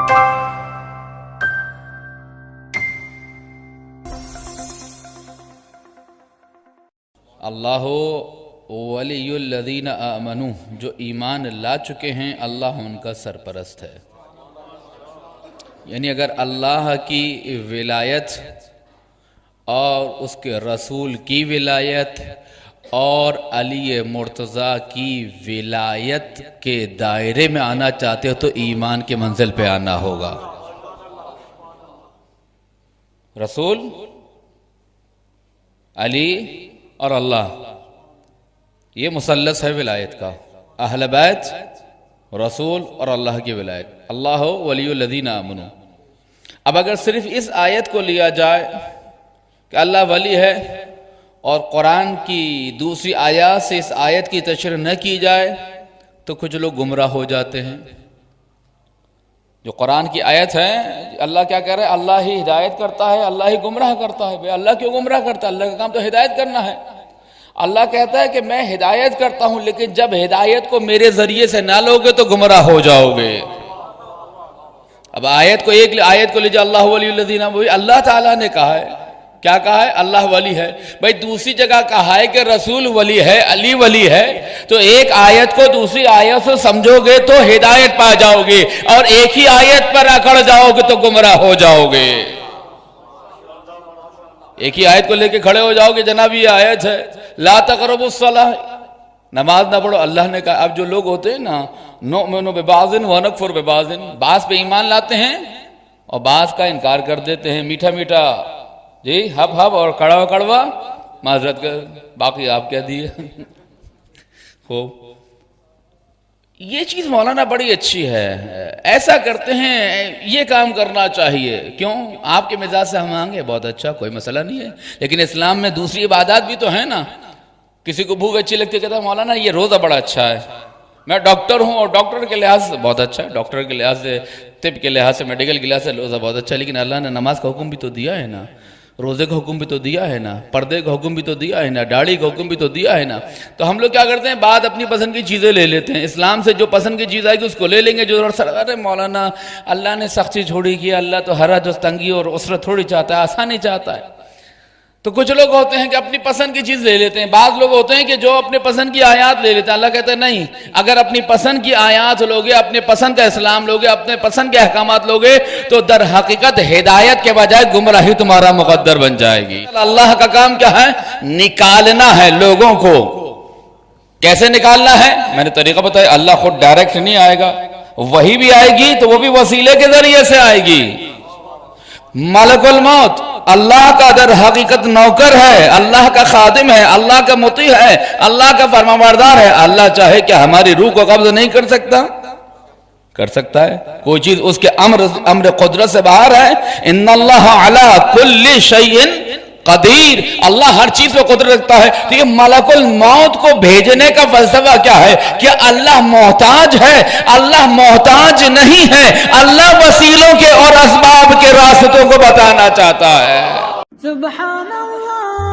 اللہ ولی الذین آمنوا، جو ایمان لا چکے ہیں اللہ ان کا سرپرست ہے۔ یعنی اگر اللہ کی ولایت اور اس کے رسول کی ولایت اور علی مرتضیٰ کی ولایت کے دائرے میں آنا چاہتے ہو تو ایمان کے منزل پہ آنا ہوگا۔ رسول، علی اور اللہ، یہ مثلث ہے ولایت کا، اہل بیت، رسول اور اللہ کی ولایت۔ اللہ ولی الذین آمنوا۔ اب اگر صرف اس آیت کو لیا جائے کہ اللہ ولی ہے اور قرآن کی دوسری آیات سے اس آیت کی تشریح نہ کی جائے تو کچھ لوگ گمراہ ہو جاتے ہیں۔ جو قرآن کی آیت ہے، اللہ کیا کہہ رہا ہے؟ اللہ ہی ہدایت کرتا ہے، اللہ ہی گمراہ کرتا ہے۔ بھئی اللہ کیوں گمراہ کرتا ہے؟ اللہ کا کام تو ہدایت کرنا ہے۔ اللہ کہتا ہے کہ میں ہدایت کرتا ہوں، لیکن جب ہدایت کو میرے ذریعے سے نہ لوگے تو گمراہ ہو جاؤ گے۔ اب آیت کو لیجیے، اللہ ولی الذین آمنوا، اللہ تعالیٰ نے کہا ہے، کیا کہا ہے؟ اللہ ولی ہے۔ بھئی دوسری جگہ کہا ہے کہ رسول ولی ہے، علی ولی ہے، تو ایک آیت کو دوسری آیت سے سمجھو گے تو ہدایت پا جاؤ گے، اور ایک ہی آیت پر اکڑ جاؤ گے تو گمراہ ہو جاؤ گے۔ ایک ہی آیت کو لے کے کھڑے ہو جاؤ گے، جناب یہ آیت ہے لا تقربوا الصلاۃ، نماز نہ پڑھو۔ اللہ نے کہا، اب جو لوگ ہوتے ہیں نا، نؤمن ببعض ونکفر ببعض، بعض پہ ایمان لاتے ہیں اور بعض کا انکار کر دیتے ہیں، میٹھا میٹھا جی ہب ہب اور کڑوا کڑوا معذرت کر، باقی آپ کہہ دیے۔ خوب، یہ چیز مولانا بڑی اچھی ہے، ایسا کرتے ہیں، یہ کام کرنا چاہیے۔ کیوں؟ آپ کے مزاج سے ہم آئیں گے، بہت اچھا، کوئی مسئلہ نہیں ہے، لیکن اسلام میں دوسری عبادات بھی تو ہیں نا۔ کسی کو بھوک اچھی لگتی ہے، کہتا ہے مولانا یہ روزہ بڑا اچھا ہے، میں ڈاکٹر ہوں اور ڈاکٹر کے لحاظ سے بہت اچھا ہے، ڈاکٹر کے لحاظ سے، طب کے لحاظ سے، میڈیکل کے لحاظ سے روزہ بہت اچھا ہے، لیکن اللہ نے نماز کا حکم بھی تو دیا ہے نا، روزے کا حکم بھی تو دیا ہے نا، پردے کا حکم بھی تو دیا ہے نا، داڑھی کا حکم بھی تو دیا ہے نا۔ تو ہم لوگ کیا کرتے ہیں؟ بعد اپنی پسند کی چیزیں لے لیتے ہیں، اسلام سے جو پسند کی چیز آئے گی اس کو لے لیں گے۔ جو ارے مولانا اللہ نے سختی چھوڑی کی، اللہ تو حرج و تنگی اور عسرت تھوڑی چاہتا ہے، آسانی چاہتا ہے۔ تو کچھ لوگ ہوتے ہیں کہ اپنی پسند کی چیز لے لیتے ہیں، بعض لوگ ہوتے ہیں کہ جو اپنے پسند کی آیات لے لیتے ہیں۔ اللہ کہتا ہے نہیں، اگر اپنی پسند کی آیات لوگے، اپنے پسند کا اسلام لوگے، اپنے پسند کے احکامات لوگے تو در حقیقت ہدایت کے بجائے گمراہی تمہارا مقدر بن جائے گی۔ اللہ کا کام کیا ہے؟ نکالنا ہے لوگوں کو۔ کیسے نکالنا ہے؟ میں نے طریقہ بتایا، اللہ خود ڈائریکٹ نہیں آئے گا، وہی بھی آئے گی تو وہ بھی وسیلے کے ذریعے سے آئے گی۔ ملک الموت اللہ کا در حقیقت نوکر ہے، اللہ کا خادم ہے، اللہ کا مطیع ہے، اللہ کا فرمانبردار ہے۔ اللہ چاہے کہ ہماری روح کو قبض نہیں کر سکتا؟ کر سکتا ہے۔ کوئی چیز اس کے امر قدرت سے باہر ہے؟ ان اللہ علی کل شیء قدیر، اللہ ہر چیز پہ قدرت رکھتا ہے۔ تو یہ ملک الموت کو بھیجنے کا فلسفہ کیا ہے؟ کہ اللہ محتاج ہے؟ اللہ محتاج نہیں ہے، اللہ وسیلوں کے اور اسباب کے راستوں کو بتانا چاہتا ہے۔ سبحان اللہ۔